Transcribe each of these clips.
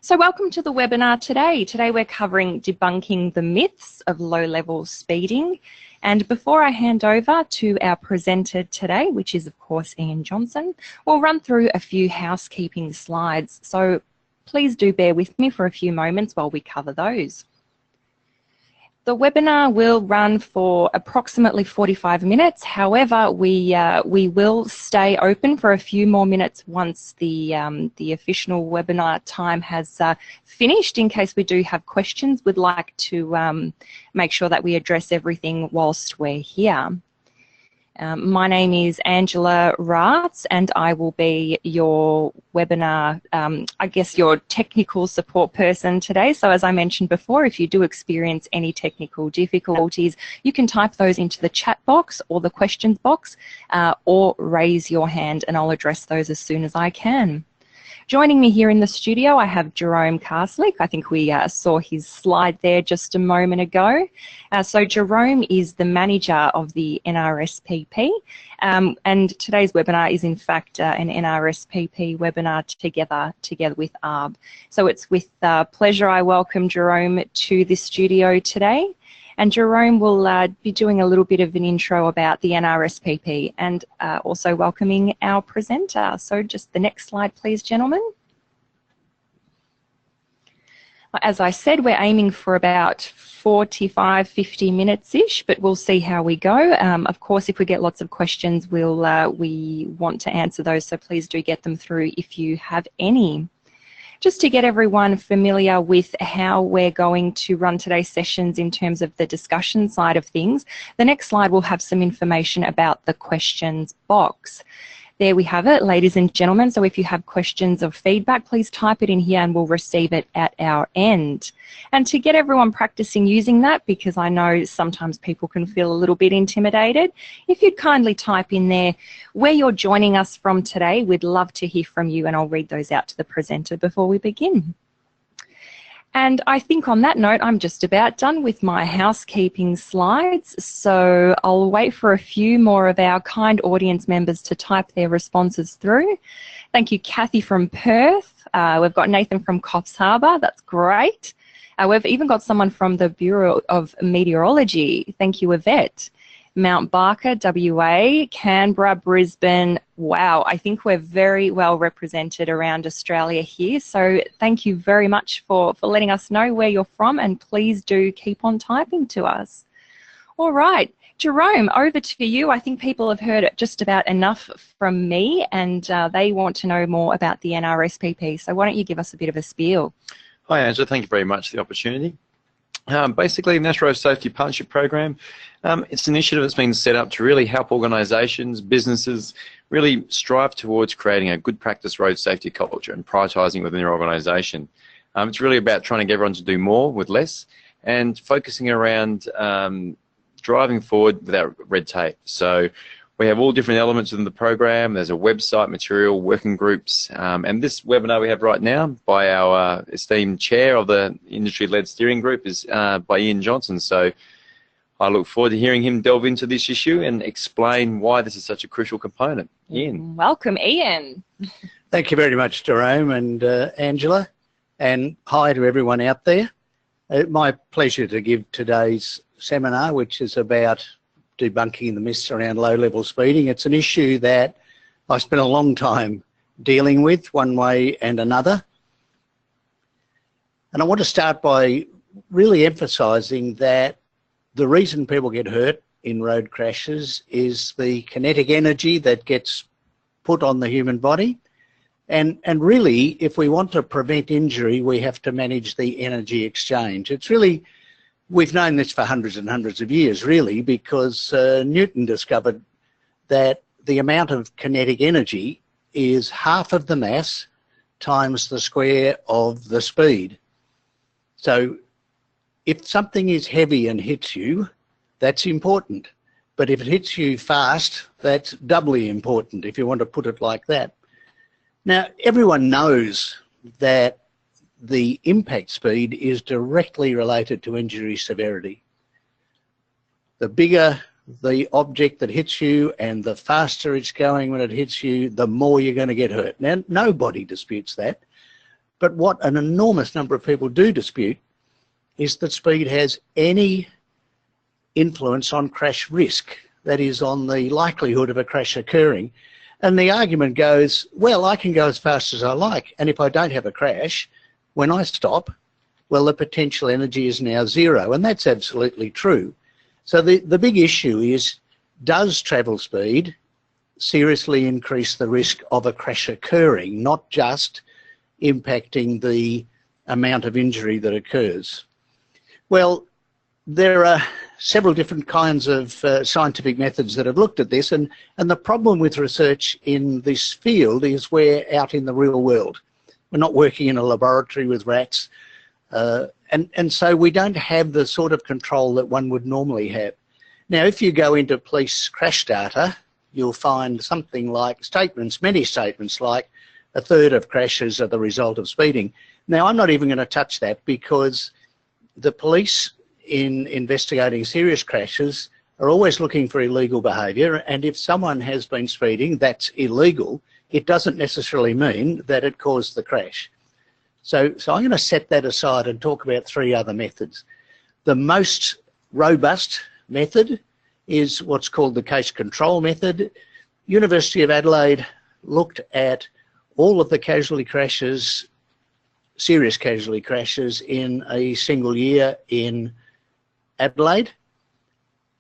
So welcome to the webinar today. Today we're covering debunking the myths of low-level speeding. And before I hand over to our presenter today, which is of course Ian Johnson, we'll run through a few housekeeping slides. So please do bear with me for a few moments while we cover those. The webinar will run for approximately 45 minutes. However, we will stay open for a few more minutes once the official webinar time has finished, in case we do have questions. We'd like to make sure that we address everything whilst we're here. My name is Angela Ratz, and I will be your webinar, I guess your technical support person today. So as I mentioned before, if you do experience any technical difficulties, you can type those into the chat box or the questions box, or raise your hand and I'll address those as soon as I can. Joining me here in the studio, I have Jerome Karslick. I think we saw his slide there just a moment ago. So Jerome is the manager of the NRSPP, and today's webinar is in fact an NRSPP webinar together with ARB. So it's with pleasure I welcome Jerome to the studio today. And Jerome will be doing a little bit of an intro about the NRSPP and also welcoming our presenter. So just the next slide, please, gentlemen. As I said, we're aiming for about 45, 50 minutes-ish, but we'll see how we go. Of course, if we get lots of questions, we want to answer those, so please do get them through if you have any. Just to get everyone familiar with how we're going to run today's sessions in terms of the discussion side of things, the next slide will have some information about the questions box. There we have it, ladies and gentlemen. So if you have questions or feedback, please type it in here and we'll receive it at our end. And to get everyone practicing using that, because I know sometimes people can feel a little bit intimidated, if you'd kindly type in there where you're joining us from today, we'd love to hear from you, and I'll read those out to the presenter before we begin. And I think on that note, I'm just about done with my housekeeping slides, so I'll wait for a few more of our kind audience members to type their responses through. Thank you, Kathy from Perth. We've got Nathan from Coffs Harbour. That's great. We've even got someone from the Bureau of Meteorology. Thank you, Yvette. Mount Barker, WA, Canberra, Brisbane. Wow, I think we're very well represented around Australia here. So thank you very much for letting us know where you're from, and please do keep on typing to us. All right, Jerome, over to you. I think people have heard just about enough from me, and they want to know more about the NRSPP. So why don't you give us a bit of a spiel? Hi, Angela. Thank you very much for the opportunity. Basically, the National Road Safety Partnership Program, it's an initiative that's been set up to really help organisations, businesses, really strive towards creating a good practice road safety culture and prioritising within their organisation. It's really about trying to get everyone to do more with less and focusing around driving forward without red tape. So we have all different elements within the program. There's a website, material, working groups, and this webinar we have right now by our esteemed chair of the industry-led steering group is by Ian Johnson. So I look forward to hearing him delve into this issue and explain why this is such a crucial component. Ian. Welcome, Ian. Thank you very much, Jerome and Angela, and hi to everyone out there. It's my pleasure to give today's seminar, which is about debunking the myths around low-level speeding. It's an issue that I spent a long time dealing with one way and another. And I want to start by really emphasising that the reason people get hurt in road crashes is the kinetic energy that gets put on the human body. And really, if we want to prevent injury, we have to manage the energy exchange. It's really, we've known this for hundreds and hundreds of years, really, because Newton discovered that the amount of kinetic energy is half of the mass times the square of the speed. So if something is heavy and hits you, that's important. But if it hits you fast, that's doubly important, if you want to put it like that. Now, everyone knows that the impact speed is directly related to injury severity. The bigger the object that hits you and the faster it's going when it hits you, the more you're going to get hurt. Now, nobody disputes that. But what an enormous number of people do dispute is that speed has any influence on crash risk, that is, on the likelihood of a crash occurring. And the argument goes, well, I can go as fast as I like, and if I don't have a crash, when I stop, well, the potential energy is now zero, and that's absolutely true. So the big issue is, does travel speed seriously increase the risk of a crash occurring, not just impacting the amount of injury that occurs? Well, there are several different kinds of scientific methods that have looked at this, and the problem with research in this field is we're out in the real world. We're not working in a laboratory with rats, and so we don't have the sort of control that one would normally have. Now, if you go into police crash data, you'll find something like statements, many statements like 1/3 of crashes are the result of speeding. Now, I'm not even going to touch that, because the police in investigating serious crashes are always looking for illegal behaviour, and if someone has been speeding, that's illegal. It doesn't necessarily mean that it caused the crash. So I'm going to set that aside and talk about 3 other methods. The most robust method is what's called the case control method. University of Adelaide looked at all of the casualty crashes, serious casualty crashes, in a single year in Adelaide,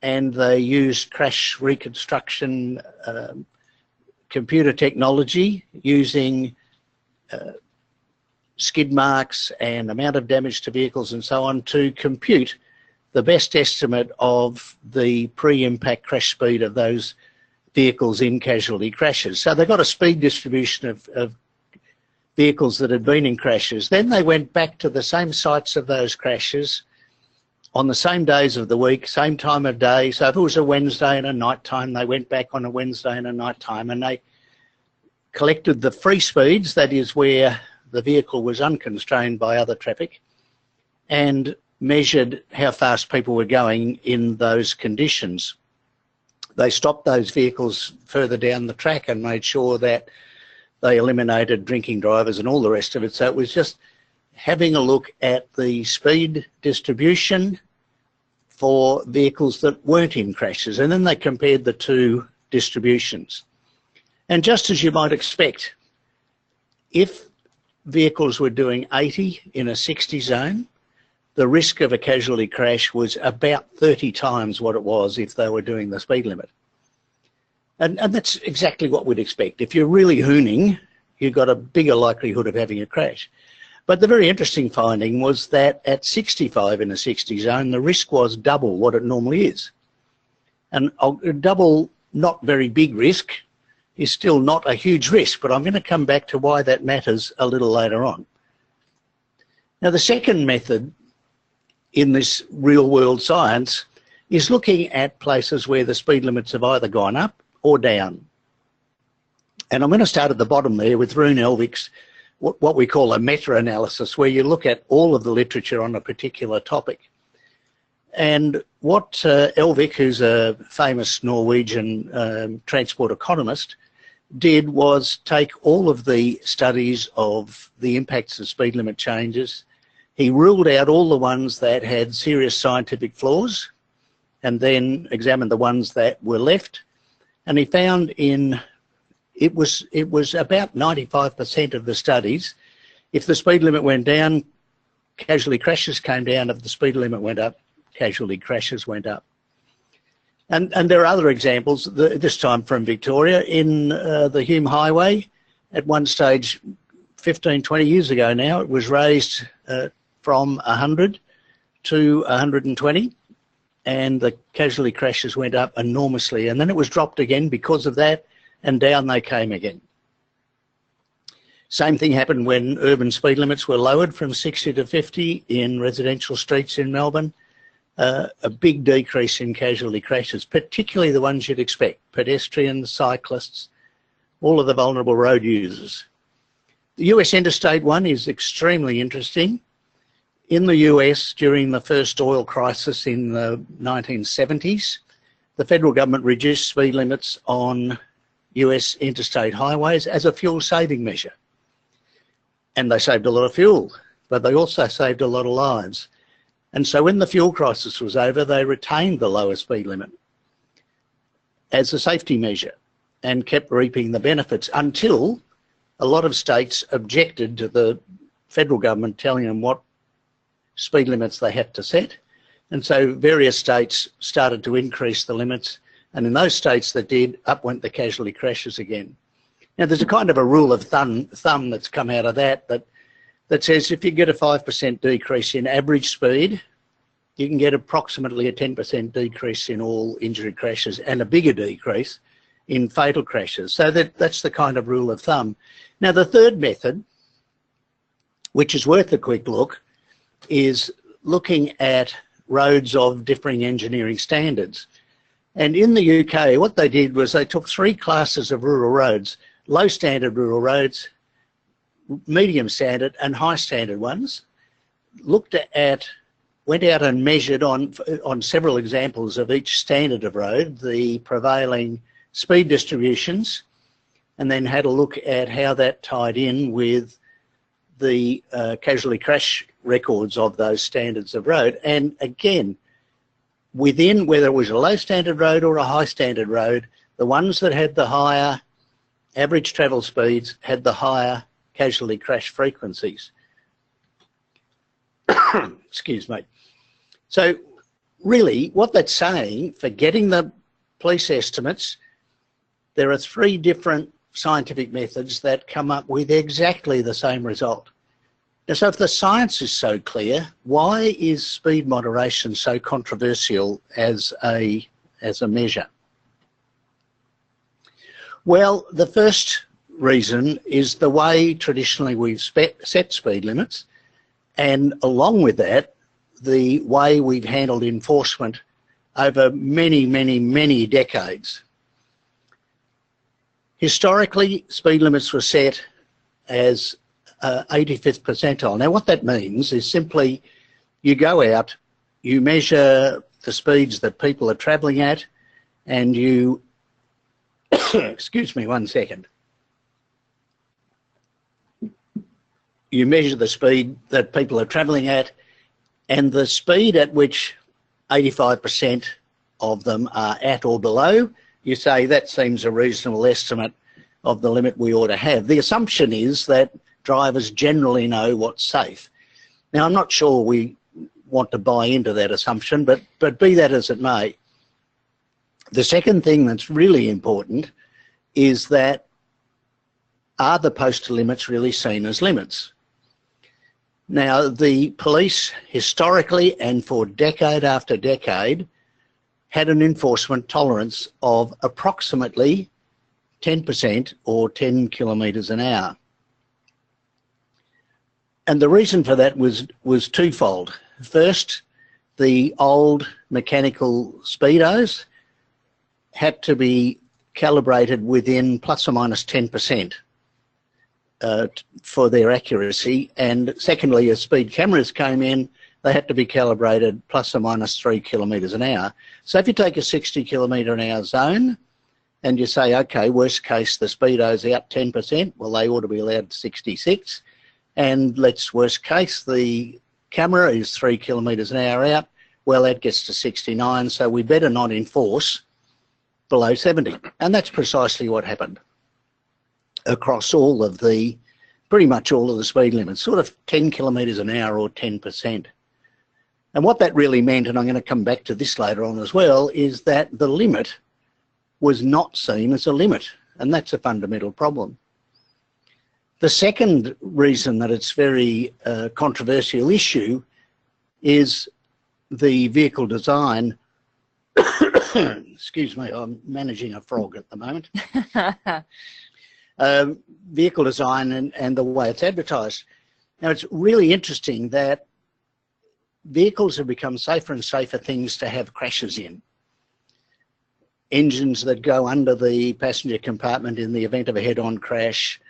and they used crash reconstruction computer technology using skid marks and amount of damage to vehicles and so on to compute the best estimate of the pre-impact crash speed of those vehicles in casualty crashes. So they got a speed distribution of vehicles that had been in crashes. Then they went back to the same sites of those crashes on the same days of the week, same time of day. So if it was a Wednesday and a night time, they went back on a Wednesday and a night time, and they collected the free speeds, that is where the vehicle was unconstrained by other traffic, and measured how fast people were going in those conditions. They stopped those vehicles further down the track and made sure that they eliminated drinking drivers and all the rest of it. So it was just having a look at the speed distribution for vehicles that weren't in crashes, and then they compared the 2 distributions. And just as you might expect, if vehicles were doing 80 in a 60 zone, the risk of a casualty crash was about 30 times what it was if they were doing the speed limit. And that's exactly what we'd expect. If you're really hooning, you've got a bigger likelihood of having a crash. But the very interesting finding was that at 65 in a 60 zone, the risk was double what it normally is. And double, not very big risk, is still not a huge risk, but I'm going to come back to why that matters a little later on. Now, the second method in this real-world science is looking at places where the speed limits have either gone up or down. And I'm going to start at the bottom there with Rune Elvik's what we call a meta-analysis, where you look at all of the literature on a particular topic. And what Elvik, who's a famous Norwegian transport economist, did was take all of the studies of the impacts of speed limit changes. He ruled out all the ones that had serious scientific flaws, and then examined the ones that were left. And he found it was about 95% of the studies, if the speed limit went down, casualty crashes came down. If the speed limit went up, casualty crashes went up. And there are other examples, this time from Victoria, in the Hume Highway. At one stage, 15, 20 years ago now, it was raised from 100 to 120, and the casualty crashes went up enormously. And then it was dropped again because of that, and down they came again. Same thing happened when urban speed limits were lowered from 60 to 50 in residential streets in Melbourne. A big decrease in casualty crashes, particularly the ones you'd expect: pedestrians, cyclists, all of the vulnerable road users. The US interstate one is extremely interesting. In the US, during the first oil crisis in the 1970s, the federal government reduced speed limits on US interstate highways as a fuel saving measure. and they saved a lot of fuel, but they also saved a lot of lives. And so when the fuel crisis was over, they retained the lower speed limit as a safety measure and kept reaping the benefits until a lot of states objected to the federal government telling them what speed limits they had to set. And so various states started to increase the limits, and in those states that did, up went the casualty crashes again. Now, there's a kind of a rule of thumb that's come out of that says if you get a 5% decrease in average speed, you can get approximately a 10% decrease in all injury crashes and a bigger decrease in fatal crashes. So that's the kind of rule of thumb. Now, the third method, which is worth a quick look, is looking at roads of differing engineering standards. And in the UK, what they did was they took 3 classes of rural roads: low standard rural roads, medium standard and high standard ones, went out and measured on several examples of each standard of road the prevailing speed distributions, and then had a look at how that tied in with the casualty crash records of those standards of road. And again, within, whether it was a low standard road or a high standard road, the ones that had the higher average travel speeds had the higher casualty crash frequencies. Excuse me. So really what that's saying, for getting the police estimates, there are 3 different scientific methods that come up with exactly the same result. Now, so if the science is so clear, why is speed moderation so controversial as a measure? Well, the first reason is the way traditionally we've set speed limits, and along with that, the way we've handled enforcement over many, many, many decades. Historically, speed limits were set as 85th percentile. Now, what that means is simply you go out, you measure the speeds that people are travelling at, and you, excuse me 1 second, you measure the speed that people are travelling at, and the speed at which 85% of them are at or below, you say that seems a reasonable estimate of the limit we ought to have. The assumption is that drivers generally know what's safe. Now, I'm not sure we want to buy into that assumption, but be that as it may, the second thing that's really important is that, are the posted limits really seen as limits? Now, the police historically and for decade after decade had an enforcement tolerance of approximately 10% or 10 kilometres an hour. And the reason for that was twofold. First, the old mechanical speedos had to be calibrated within plus or minus 10%. For their accuracy, and secondly, as speed cameras came in, they had to be calibrated plus or minus 3 kilometres an hour. So if you take a 60 kilometre an hour zone and you say, okay, worst case, the speedo's out 10%, well, they ought to be allowed 66, and let's worst case, the camera is 3 kilometres an hour out, well, that gets to 69, so we better not enforce below 70. And that's precisely what happened across all of the, pretty much all of the speed limits, sort of 10 kilometres an hour or 10%. And what that really meant, and I'm going to come back to this later on as well, is that the limit was not seen as a limit, and that's a fundamental problem. The second reason that it's very controversial issue is the vehicle design. Excuse me, I'm managing a frog at the moment. Vehicle design and the way it's advertised. Now, it's really interesting that vehicles have become safer and safer things to have crashes in. Engines that go under the passenger compartment in the event of a head-on crash,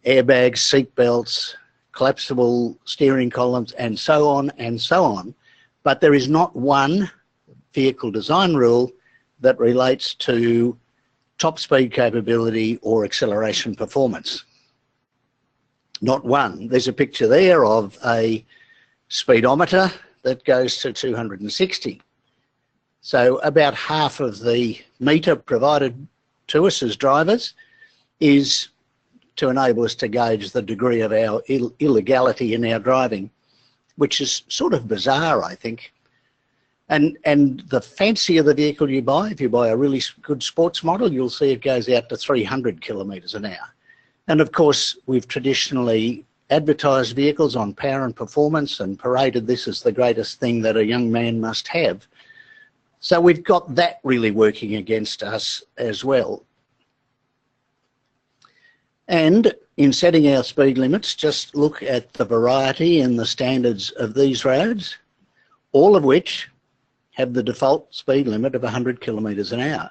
airbags, seat belts, collapsible steering columns, and so on and so on. But there is not one vehicle design rule that relates to top speed capability or acceleration performance. Not one. There's a picture there of a speedometer that goes to 260. So about half of the meter provided to us as drivers is to enable us to gauge the degree of our illegality in our driving, which is sort of bizarre, I think. And the fancier the vehicle you buy, if you buy a really good sports model, you'll see it goes out to 300 kilometres an hour. And of course, we've traditionally advertised vehicles on power and performance and paraded this as the greatest thing that a young man must have. So we've got that really working against us as well. And in setting our speed limits, just look at the variety and the standards of these roads, all of which have the default speed limit of 100 kilometres an hour.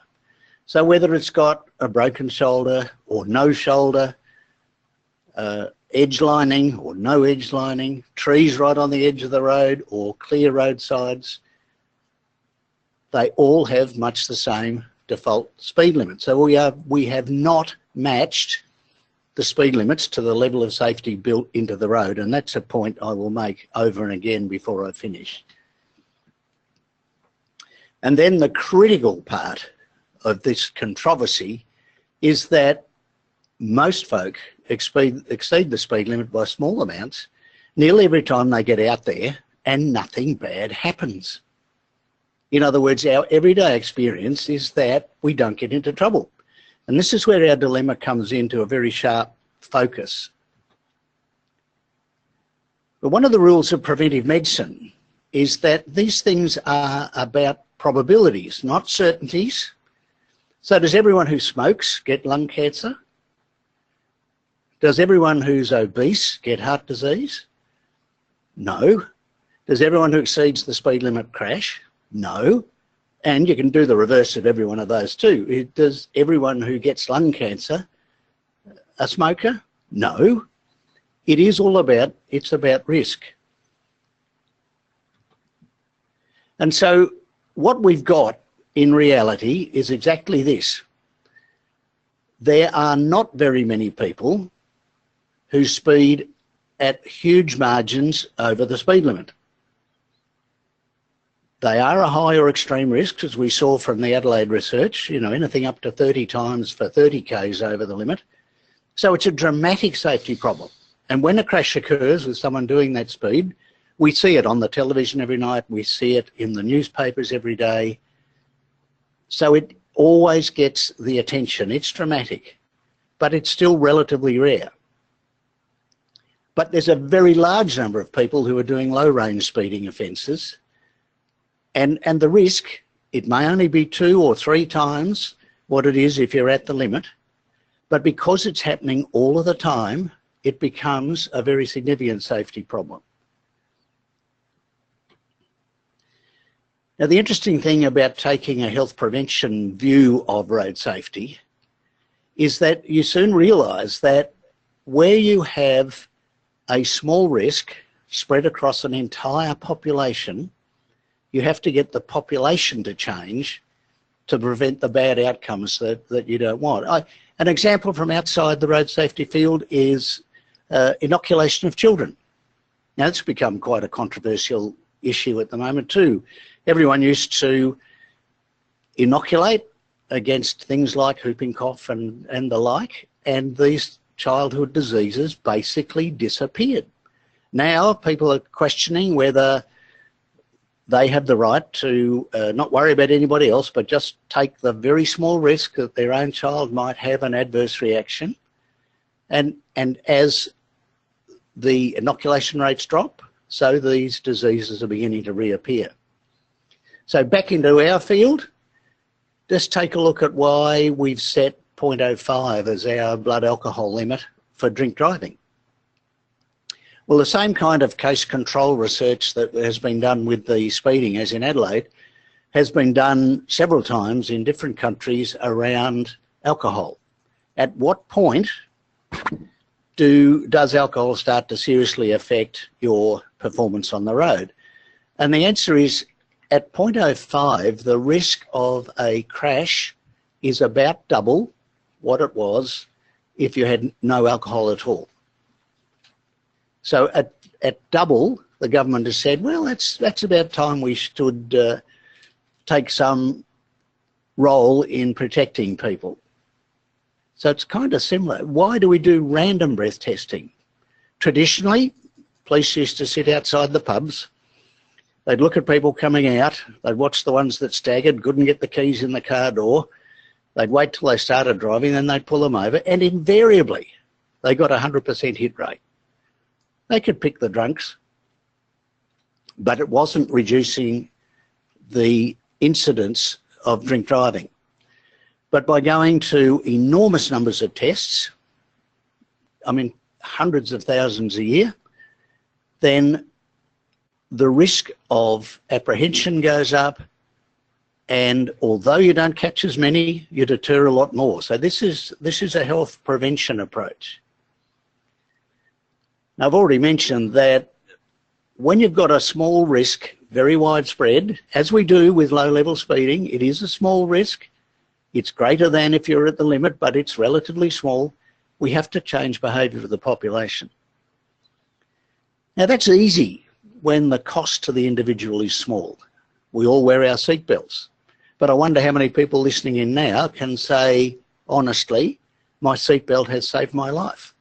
So whether it's got a broken shoulder or no shoulder, edge lining or no edge lining, trees right on the edge of the road or clear roadsides, they all have much the same default speed limit. So we have not matched the speed limits to the level of safety built into the road, and that's a point I will make over and again before I finish. And then the critical part of this controversy is that most folk exceed the speed limit by small amounts nearly every time they get out there, and nothing bad happens. In other words, our everyday experience is that we don't get into trouble. And this is where our dilemma comes into a very sharp focus. But one of the rules of preventive medicine is that these things are about probabilities, not certainties. So does everyone who smokes get lung cancer? Does everyone who's obese get heart disease? No. Does everyone who exceeds the speed limit crash? No. And you can do the reverse of every one of those too. Does everyone who gets lung cancer a smoker? No. It is all about, it's about risk. And so what we've got in reality is exactly this. There are not very many people who speed at huge margins over the speed limit. They are a high or extreme risk, as we saw from the Adelaide research, you know, anything up to 30 times for 30 Ks over the limit. So it's a dramatic safety problem. And when a crash occurs with someone doing that speed, we see it on the television every night, we see it in the newspapers every day. So it always gets the attention. It's dramatic, but it's still relatively rare. But there's a very large number of people who are doing low range speeding offences. And the risk, it may only be 2 or 3 times what it is if you're at the limit, but because it's happening all of the time, it becomes a very significant safety problem. Now, the interesting thing about taking a health prevention view of road safety is that you soon realise that where you have a small risk spread across an entire population, you have to get the population to change to prevent the bad outcomes that you don't want. An example from outside the road safety field is inoculation of children. Now, it's become quite a controversial issue at the moment too. Everyone used to inoculate against things like whooping cough and the like, and these childhood diseases basically disappeared. Now people are questioning whether they have the right to not worry about anybody else, but just take the very small risk that their own child might have an adverse reaction. And as the inoculation rates drop, so these diseases are beginning to reappear. So back into our field, just take a look at why we've set 0.05 as our blood alcohol limit for drink driving. Well, the same kind of case control research that has been done with the speeding, as in Adelaide, has been done several times in different countries around alcohol. At what point does alcohol start to seriously affect your performance on the road? And the answer is, at 0.05, the risk of a crash is about double what it was if you had no alcohol at all. So at double, the government has said, well, that's about time we should take some role in protecting people. So it's kind of similar. Why do we do random breath testing? Traditionally, police used to sit outside the pubs. They'd look at people coming out. They'd watch the ones that staggered, couldn't get the keys in the car door. They'd wait till they started driving, then they'd pull them over. And invariably, they got a 100% hit rate. They could pick the drunks, but it wasn't reducing the incidence of drink driving. But by going to enormous numbers of tests, I mean, hundreds of thousands a year, then the risk of apprehension goes up, and although you don't catch as many, you deter a lot more. So this is a health prevention approach. Now, I've already mentioned that when you've got a small risk, very widespread, as we do with low-level speeding, it is a small risk. It's greater than if you're at the limit, but it's relatively small. We have to change behaviour of the population. Now, that's easy when the cost to the individual is small. We all wear our seatbelts. But I wonder how many people listening in now can say, honestly, my seatbelt has saved my life.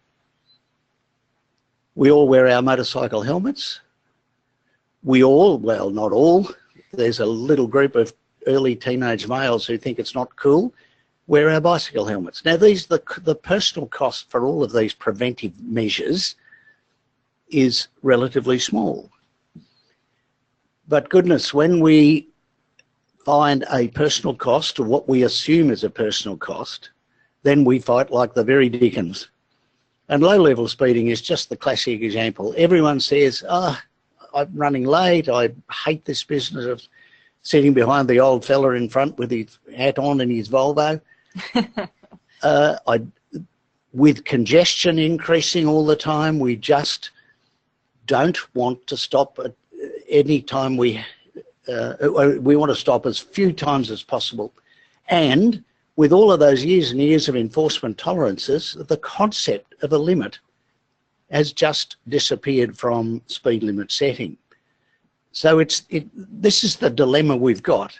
We all wear our motorcycle helmets. We all, well, not all, there's a little group of early teenage males who think it's not cool, wear our bicycle helmets. Now, the personal cost for all of these preventive measures is relatively small. But goodness, when we find a personal cost, or what we assume is a personal cost, then we fight like the very dickens. And low-level speeding is just the classic example. Everyone says, oh, I'm running late, I hate this business of sitting behind the old fella in front with his hat on and his Volvo. With congestion increasing all the time, we just don't want to stop at any time. We want to stop as few times as possible. And with all of those years and years of enforcement tolerances, the concept of a limit has just disappeared from speed limit setting. So this is the dilemma we've got.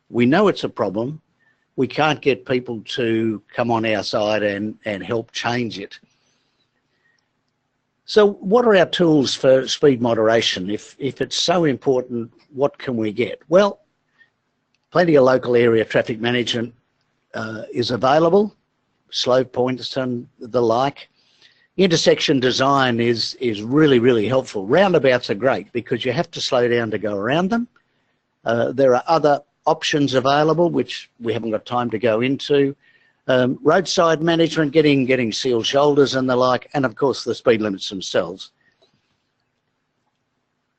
We know it's a problem. We can't get people to come on our side and help change it. So what are our tools for speed moderation? If it's so important, what can we get? Well, plenty of local area traffic management is available, slow points and the like. Intersection design is really, really helpful. Roundabouts are great because you have to slow down to go around them. There are other options available, which we haven't got time to go into. Roadside management, getting sealed shoulders and the like, and of course the speed limits themselves.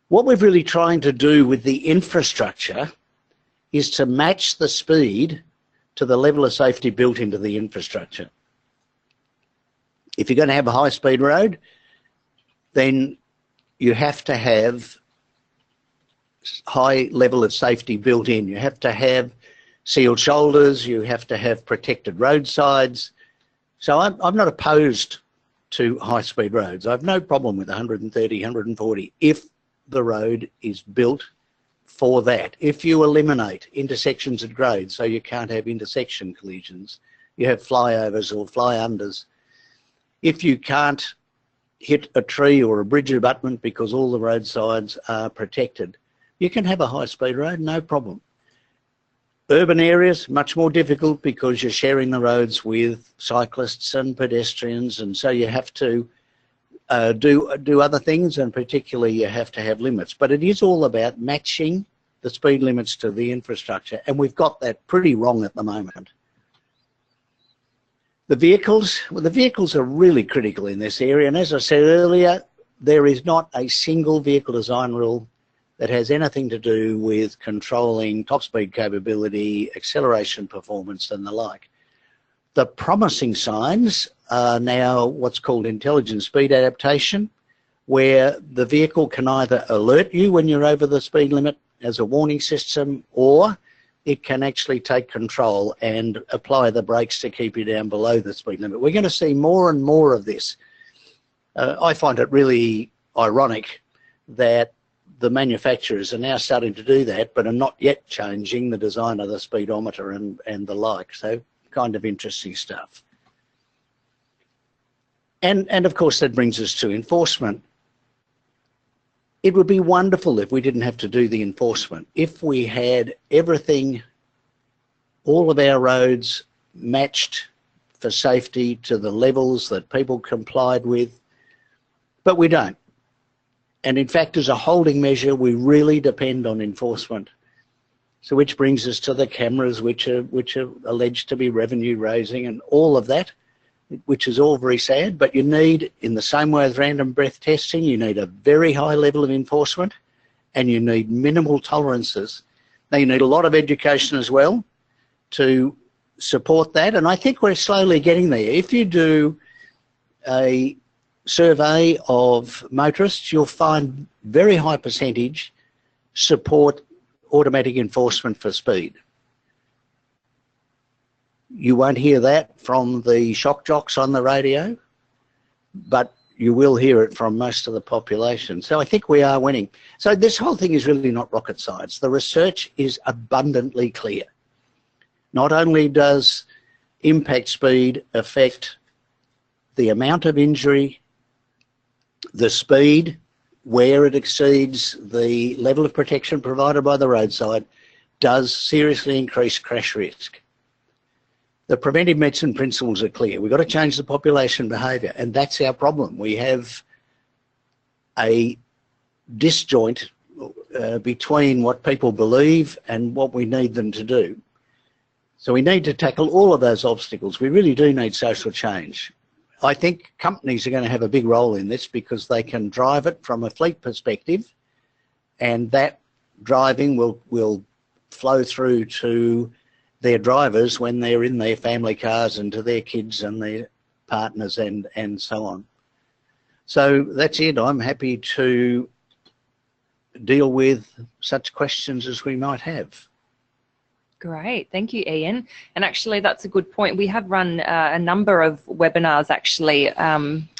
What we're really trying to do with the infrastructure is to match the speed to the level of safety built into the infrastructure. If you're going to have a high-speed road, then you have to have high level of safety built in. You have to have sealed shoulders, you have to have protected roadsides. So I'm not opposed to high-speed roads. I have no problem with 130, 140 if the road is built for that. If you eliminate intersections at grade so you can't have intersection collisions, you have flyovers or fly-unders. If you can't hit a tree or a bridge abutment because all the roadsides are protected, you can have a high-speed road, no problem. Urban areas, much more difficult because you're sharing the roads with cyclists and pedestrians, and so you have to do other things, and particularly you have to have limits. But it is all about matching the speed limits to the infrastructure, and we've got that pretty wrong at the moment. The vehicles are really critical in this area, and as I said earlier, there is not a single vehicle design rule that has anything to do with controlling top speed capability, acceleration performance and the like. The promising signs are now what's called intelligent speed adaptation, where the vehicle can either alert you when you're over the speed limit as a warning system, or it can actually take control and apply the brakes to keep you down below the speed limit. We're going to see more and more of this. I find it really ironic that the manufacturers are now starting to do that, but are not yet changing the design of the speedometer and the like. So kind of interesting stuff. And of course, that brings us to enforcement. It would be wonderful if we didn't have to do the enforcement. If we had everything, all of our roads matched for safety to the levels that people complied with, but we don't. And in fact, as a holding measure, we really depend on enforcement. So which brings us to the cameras, which are alleged to be revenue raising and all of that, which is all very sad. But you need, in the same way as random breath testing, you need a very high level of enforcement, and you need minimal tolerances. Now, you need a lot of education as well to support that, and I think we're slowly getting there. If you do a survey of motorists, you'll find very high percentage support automatic enforcement for speed. You won't hear that from the shock jocks on the radio, but you will hear it from most of the population. So I think we are winning. So this whole thing is really not rocket science. The research is abundantly clear. Not only does impact speed affect the amount of injury, the speed, where it exceeds the level of protection provided by the roadside, does seriously increase crash risk. The preventive medicine principles are clear. We've got to change the population behaviour, and that's our problem. We have a disjoint between what people believe and what we need them to do. So we need to tackle all of those obstacles. We really do need social change. I think companies are going to have a big role in this because they can drive it from a fleet perspective, and that driving will flow through to their drivers when they're in their family cars and to their kids and their partners and so on. So that's it. I'm happy to deal with such questions as we might have. Great, thank you, Ian. And actually, that's a good point. We have run a number of webinars actually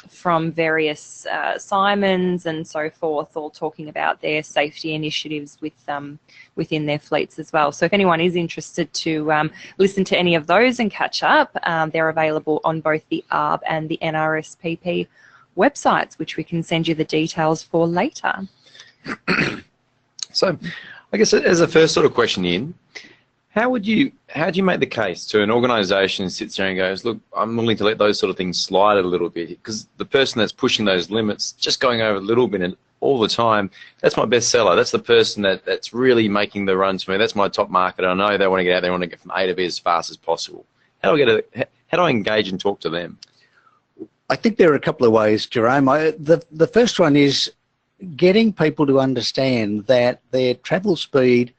from various Simons and so forth, all talking about their safety initiatives with within their fleets as well. So if anyone is interested to listen to any of those and catch up, they're available on both the ARB and the NRSPP websites, which we can send you the details for later. So I guess as a first sort of question, Ian, how do you make the case to an organisation that sits there and goes, look, I'm willing to let those sort of things slide a little bit, because the person that's pushing those limits, just going over a little bit and all the time, that's my best seller. That's the person that's really making the runs for me. That's my top market. I know they want to get out there, they want to get from A to B as fast as possible. How do I engage and talk to them? I think there are a couple of ways, Jerome. The first one is getting people to understand that their travel speed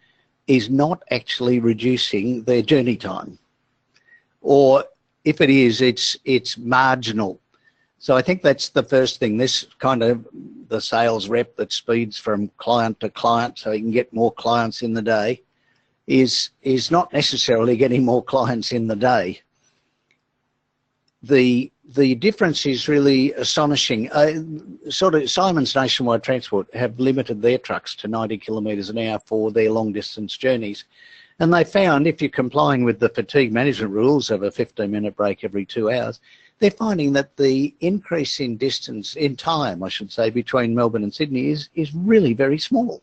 is not actually reducing their journey time, or if it is, it's marginal. So I think that's the first thing. This kind of the sales rep that speeds from client to client so he can get more clients in the day is not necessarily getting more clients in the day. The difference is really astonishing. Sort of Simon's Nationwide Transport have limited their trucks to 90 kilometres an hour for their long distance journeys. And they found if you're complying with the fatigue management rules of a 15-minute break every 2 hours, they're finding that the increase in distance, in time, I should say, between Melbourne and Sydney is really very small.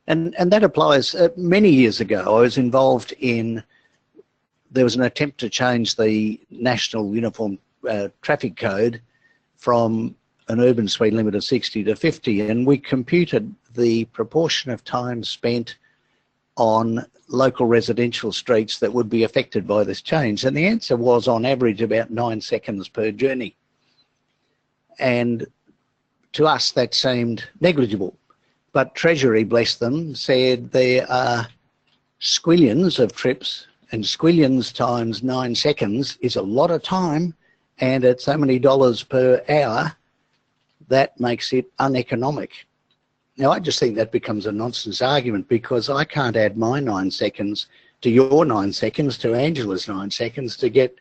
And that applies. Many years ago, I was involved in, there was an attempt to change the National Uniform Traffic Code from an urban speed limit of 60 to 50, and we computed the proportion of time spent on local residential streets that would be affected by this change, and the answer was on average about 9 seconds per journey. And to us that seemed negligible, but Treasury, bless them, said there are squillions of trips, and squillions times 9 seconds is a lot of time, and at so many dollars per hour, that makes it uneconomic. Now, I just think that becomes a nonsense argument, because I can't add my 9 seconds to your 9 seconds to Angela's 9 seconds to get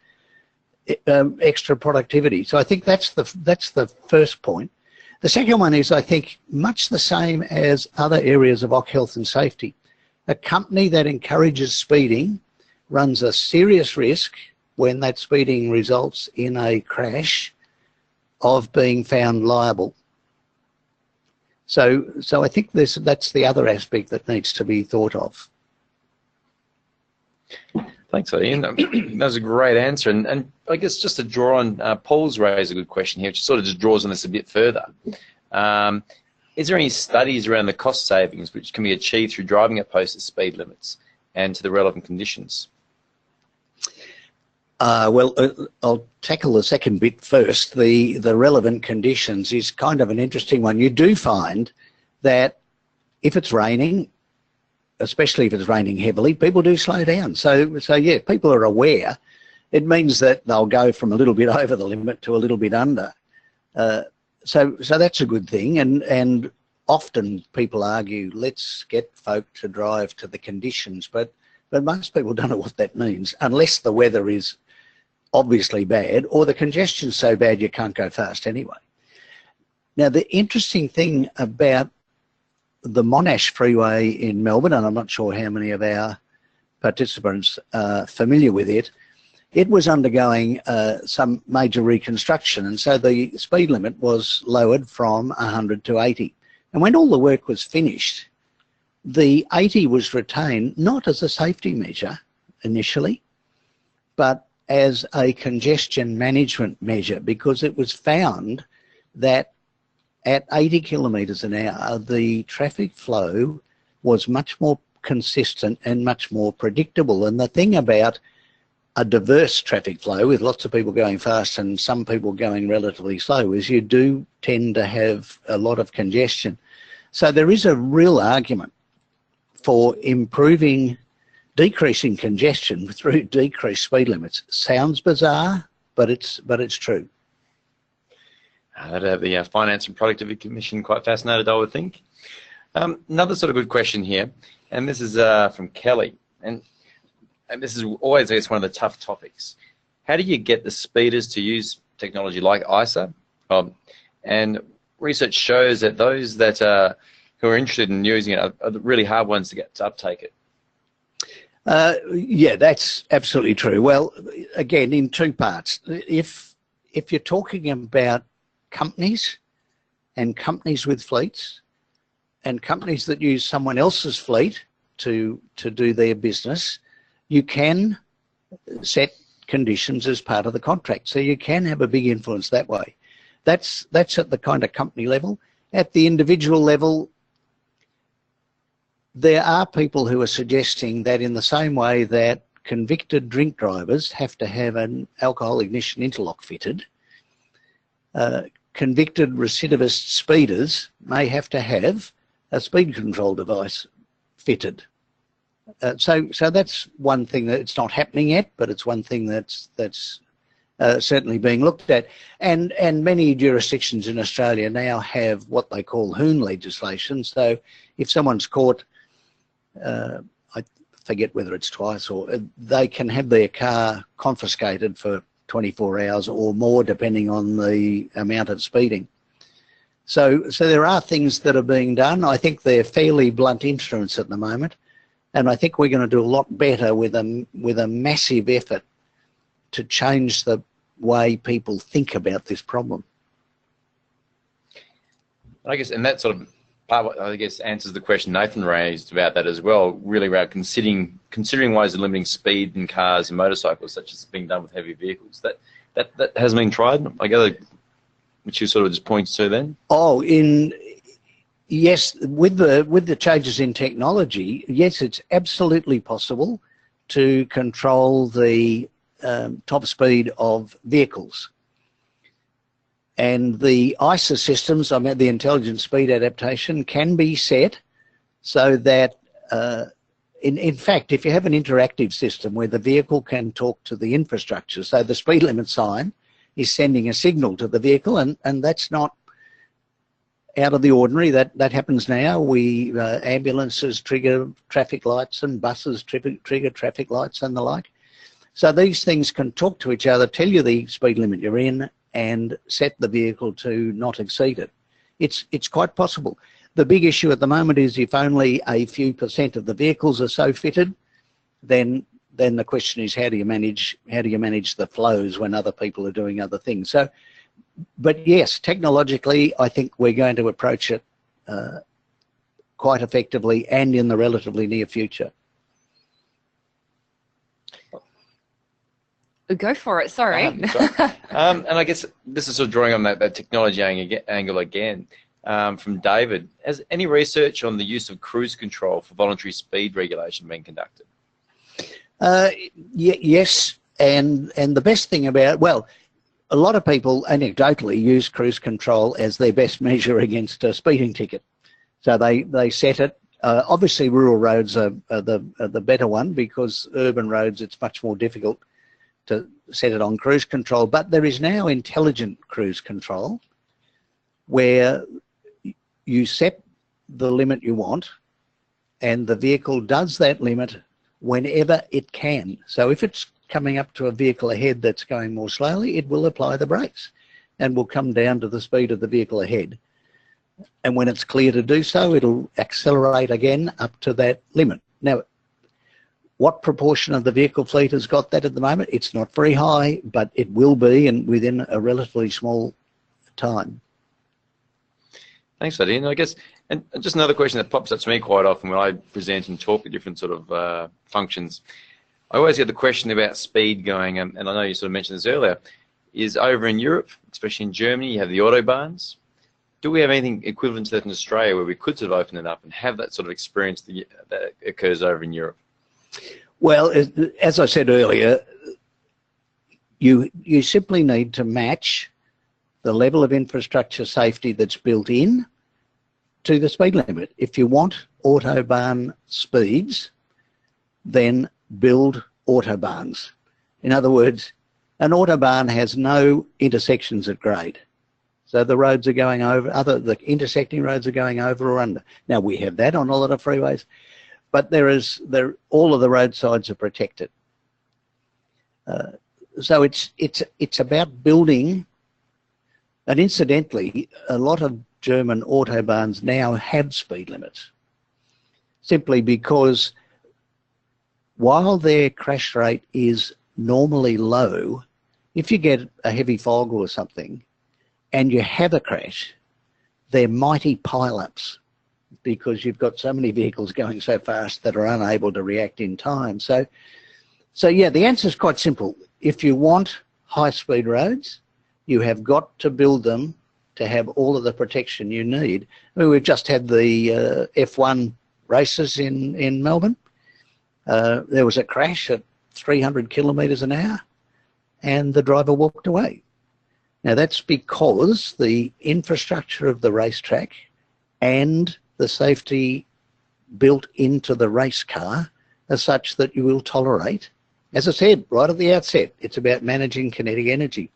extra productivity. So I think that's the first point. The second one is, I think, much the same as other areas of occ health and safety. A company that encourages speeding runs a serious risk when that speeding results in a crash of being found liable. So I think that's the other aspect that needs to be thought of. Thanks, Ian. That was a great answer. And I guess just to draw on, Paul's raised a good question here, which sort of just draws on this a bit further. Is there any studies around the cost savings which can be achieved through driving at posted speed limits and to the relevant conditions? Well, I'll tackle the second bit first. The relevant conditions is kind of an interesting one. You do find that if it's raining, especially if it's raining heavily, people do slow down. So yeah, people are aware. It means that they'll go from a little bit over the limit to a little bit under. So that's a good thing. And often people argue, let's get folk to drive to the conditions, but most people don't know what that means, unless the weather is obviously bad or the congestion's so bad you can't go fast anyway. Now, the interesting thing about the Monash Freeway in Melbourne, and I'm not sure how many of our participants are familiar with it, it was undergoing some major reconstruction, and so the speed limit was lowered from 100 to 80. And when all the work was finished, the 80 was retained not as a safety measure initially, but as a congestion management measure, because it was found that at 80 kilometres an hour, the traffic flow was much more consistent and much more predictable. And the thing about a diverse traffic flow with lots of people going fast and some people going relatively slow is you do tend to have a lot of congestion. So there is a real argument for decreasing congestion through decreased speed limits. Sounds bizarre, but it's true. That'd have the Finance and Productivity Commission quite fascinated, I would think. Another sort of good question here, and this is from Kelly, and this is always, I guess, one of the tough topics. How do you get the speeders to use technology like ISA? And research shows that those that who are interested in using it are the really hard ones to get to uptake it. Yeah, that's absolutely true. Well, again, in two parts. If you're talking about companies and companies with fleets and companies that use someone else's fleet to do their business, you can set conditions as part of the contract. So you can have a big influence that way. That's at the kind of company level. At the individual level, there are people who are suggesting that in the same way that convicted drink drivers have to have an alcohol ignition interlock fitted, convicted recidivist speeders may have to have a speed control device fitted. So that's one thing that it's not happening yet, but it's one thing that's certainly being looked at. And many jurisdictions in Australia now have what they call Hoon legislation. So if someone's caught, I forget whether it's twice, or they can have their car confiscated for 24 hours or more, depending on the amount of speeding. So there are things that are being done. I think they're fairly blunt instruments at the moment, and I think we're going to do a lot better with a massive effort to change the way people think about this problem. I guess, and that sort of part, I guess, answers the question Nathan raised about that as well, really around considering ways of limiting speed in cars and motorcycles, such as being done with heavy vehicles. That has been tried, I gather, which you sort of just points to then? Oh, yes, with the changes in technology, yes, it's absolutely possible to control the top speed of vehicles. And the ISA systems, I mean the intelligent speed adaptation, can be set so that, in fact, if you have an interactive system where the vehicle can talk to the infrastructure, so the speed limit sign is sending a signal to the vehicle, and that's not out of the ordinary. That happens now. Ambulances trigger traffic lights and buses trigger traffic lights and the like. So these things can talk to each other, tell you the speed limit you're in, and set the vehicle to not exceed it. it's quite possible. The big issue at the moment is if only a few % of the vehicles are so fitted, then the question is how do you manage the flows when other people are doing other things? So, but yes, technologically, I think we're going to approach it quite effectively and in the relatively near future. Go for it. Sorry. And I guess this is sort of drawing on that technology angle again. From David, has any research on the use of cruise control for voluntary speed regulation been conducted? Yes, and the best thing about, well, a lot of people anecdotally use cruise control as their best measure against a speeding ticket. So they set it. Obviously, rural roads are the better one, because urban roads it's much more difficult to set it on cruise control. But there is now intelligent cruise control, where you set the limit you want, and the vehicle does that limit whenever it can. So if it's coming up to a vehicle ahead that's going more slowly, it will apply the brakes and will come down to the speed of the vehicle ahead. And when it's clear to do so, it'll accelerate again up to that limit. Now, what proportion of the vehicle fleet has got that at the moment? It's not very high, but it will be, and within a relatively small time. Thanks, Eddie. And I guess, and just another question that pops up to me quite often when I present and talk at different sort of functions, I always get the question about speed going, and I know you sort of mentioned this earlier, is over in Europe, especially in Germany, you have the autobahns. Do we have anything equivalent to that in Australia where we could sort of open it up and have that sort of experience that occurs over in Europe? Well, as I said earlier, you simply need to match the level of infrastructure safety that's built in to the speed limit. If you want autobahn speeds, then build autobahns. In other words, an autobahn has no intersections at grade. So the roads are going over, the intersecting roads are going over or under. Now we have that on a lot of freeways, but all of the roadsides are protected. So it's about building. And incidentally, a lot of German autobahns now have speed limits, simply because while their crash rate is normally low, if you get a heavy fog or something and you have a crash, they're mighty pile-ups because you've got so many vehicles going so fast that are unable to react in time. So yeah, the answer is quite simple. If you want high-speed roads, you have got to build them to have all of the protection you need. I mean, we've just had the F1 races in Melbourne. There was a crash at 300 kilometres an hour and the driver walked away. Now that's because the infrastructure of the racetrack and the safety built into the race car are such that you will tolerate, as I said right at the outset, it's about managing kinetic energy.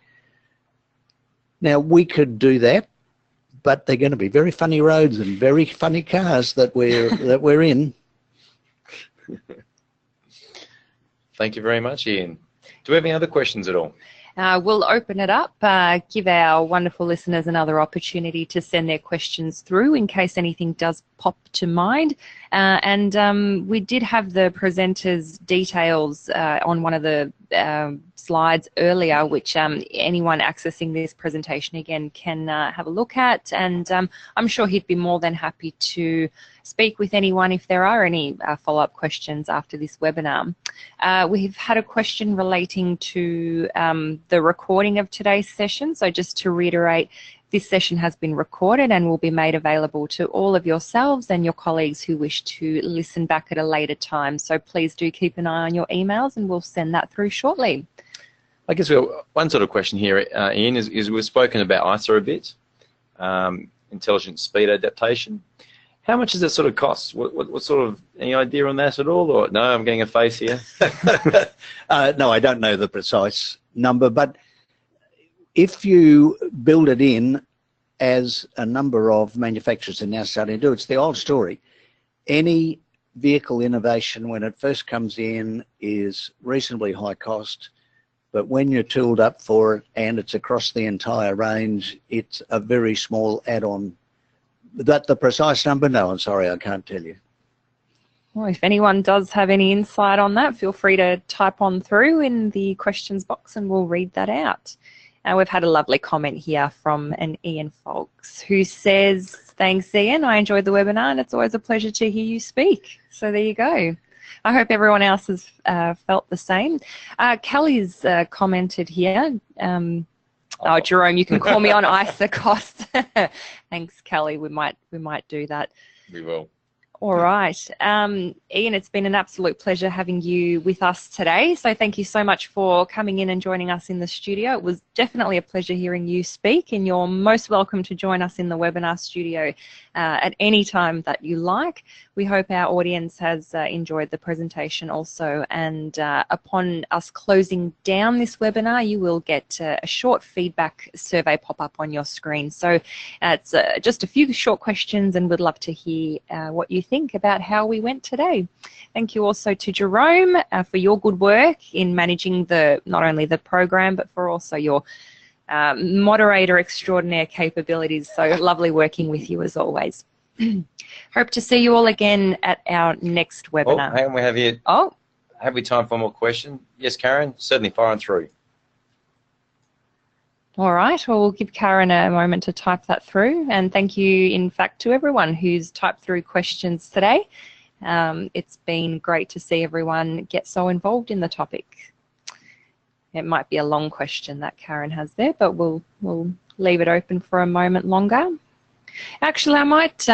Now, we could do that, but they're going to be very funny roads and very funny cars that we're in. Thank you very much, Ian. Do we have any other questions at all? We'll open it up, give our wonderful listeners another opportunity to send their questions through in case anything does pop to mind. And we did have the presenters' details on one of the slides earlier, which anyone accessing this presentation again can have a look at. And I'm sure he'd be more than happy to speak with anyone if there are any follow-up questions after this webinar. We've had a question relating to the recording of today's session. So just to reiterate, this session has been recorded and will be made available to all of yourselves and your colleagues who wish to listen back at a later time. So please do keep an eye on your emails and we'll send that through shortly. I guess one sort of question here, Ian, is we've spoken about ISA a bit, intelligent speed adaptation. How much does that sort of cost? What sort of, any idea on that at all? Or no, I'm getting a face here. No, I don't know the precise number, but if you build it in, as a number of manufacturers are now starting to do, it's the old story. Any vehicle innovation, when it first comes in, is reasonably high cost, but when you're tooled up for it and it's across the entire range, it's a very small add-on That the precise number? No, I'm sorry, I can't tell you. Well, if anyone does have any insight on that, feel free to type on through in the questions box and we'll read that out. We've had a lovely comment here from an Ian Folks who says, thanks Ian, I enjoyed the webinar and it's always a pleasure to hear you speak. So there you go. I hope everyone else has felt the same. Kelly's commented here. Oh, Jerome, you can call me on Isocos. Thanks, Kelly. We might do that. We will. All right. Ian, it's been an absolute pleasure having you with us today. So thank you so much for coming in and joining us in the studio. It was definitely a pleasure hearing you speak, and you're most welcome to join us in the webinar studio at any time that you like. We hope our audience has enjoyed the presentation also, and upon us closing down this webinar, you will get a short feedback survey pop up on your screen. So it's just a few short questions, and we'd love to hear what you think about how we went today. Thank you also to Jerome for your good work in managing not only the program, but for also your moderator extraordinaire capabilities. So lovely working with you as always. Hope to see you all again at our next webinar. Oh, hang on, we have here. Oh. Have we time for more question? Yes, Karen, certainly fire on through. All right, well, we'll give Karen a moment to type that through. And thank you, in fact, to everyone who's typed through questions today. It's been great to see everyone get so involved in the topic. It might be a long question that Karen has there, but we'll leave it open for a moment longer. Actually, I might,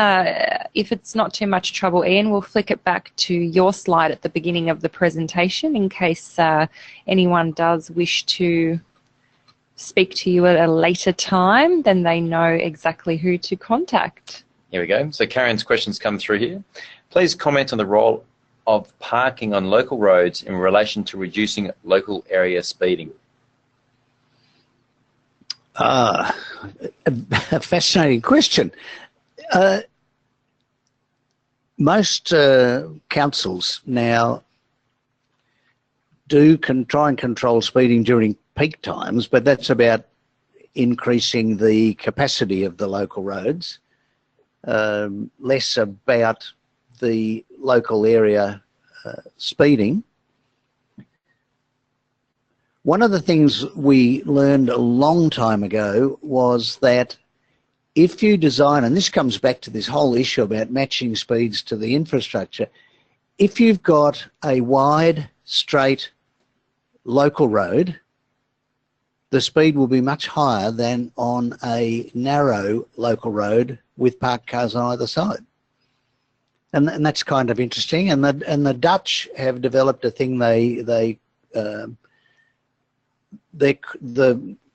if it's not too much trouble, Ian, we'll flick it back to your slide at the beginning of the presentation in case anyone does wish to speak to you at a later time, then they know exactly who to contact. Here we go. So Karen's questions come through here. Please comment on the role of parking on local roads in relation to reducing local area speeding. A fascinating question. Most councils now do try and control speeding during peak times, but that's about increasing the capacity of the local roads, less about the local area speeding. One of the things we learned a long time ago was that if you design, and this comes back to this whole issue about matching speeds to the infrastructure, if you've got a wide, straight local road, the speed will be much higher than on a narrow local road with parked cars on either side. And that's kind of interesting. And the Dutch have developed a thing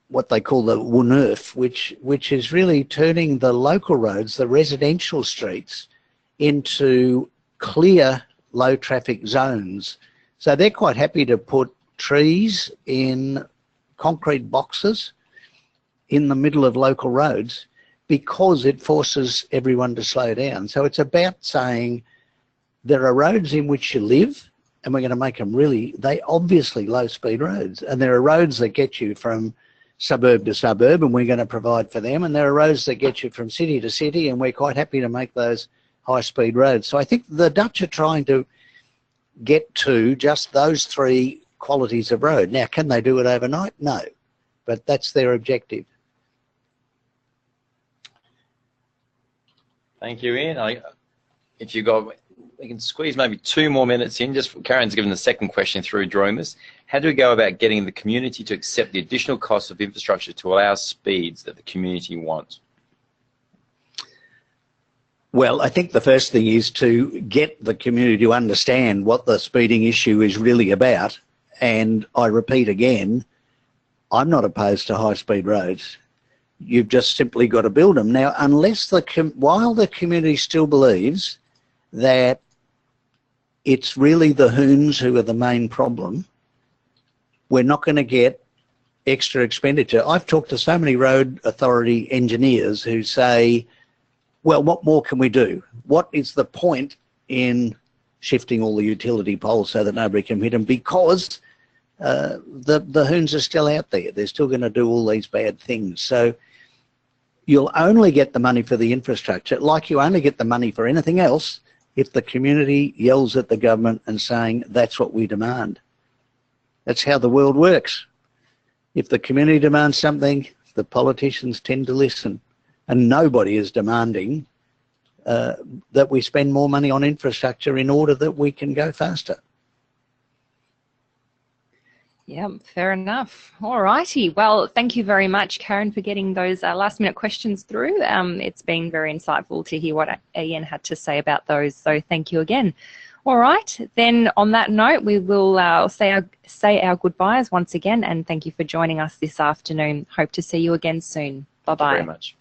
what they call the Woonerf, which is really turning the local roads, the residential streets, into clear low traffic zones. So they're quite happy to put trees in concrete boxes in the middle of local roads because it forces everyone to slow down. So it's about saying there are roads in which you live, and we're going to make them they obviously low speed roads. And there are roads that get you from suburb to suburb, and we're going to provide for them. And there are roads that get you from city to city, and we're quite happy to make those high speed roads. So I think the Dutch are trying to get to just those three qualities of road. Now, can they do it overnight? No, but that's their objective. Thank you, Ian. If you got, we can squeeze maybe 2 more minutes in. Just Karen's given the second question through during this. How do we go about getting the community to accept the additional cost of infrastructure to allow speeds that the community wants? Well, I think the first thing is to get the community to understand what the speeding issue is really about. And I repeat again, I'm not opposed to high-speed roads. You've just simply got to build them. Now, while the community still believes that it's really the hoons who are the main problem, we're not going to get extra expenditure. I've talked to so many road authority engineers who say, well, what more can we do? What is the point in shifting all the utility poles so that nobody can hit them? Because the hoons are still out there. They're still going to do all these bad things. So you'll only get the money for the infrastructure, like you only get the money for anything else, if the community yells at the government and saying, that's what we demand. That's how the world works. If the community demands something, the politicians tend to listen. And nobody is demanding that we spend more money on infrastructure in order that we can go faster. Yeah, fair enough. All righty. Well, thank you very much, Karen, for getting those last-minute questions through. It's been very insightful to hear what Ian had to say about those, so thank you again. All right, then on that note, we will say our goodbyes once again, and thank you for joining us this afternoon. Hope to see you again soon. Bye-bye. Thank you very much.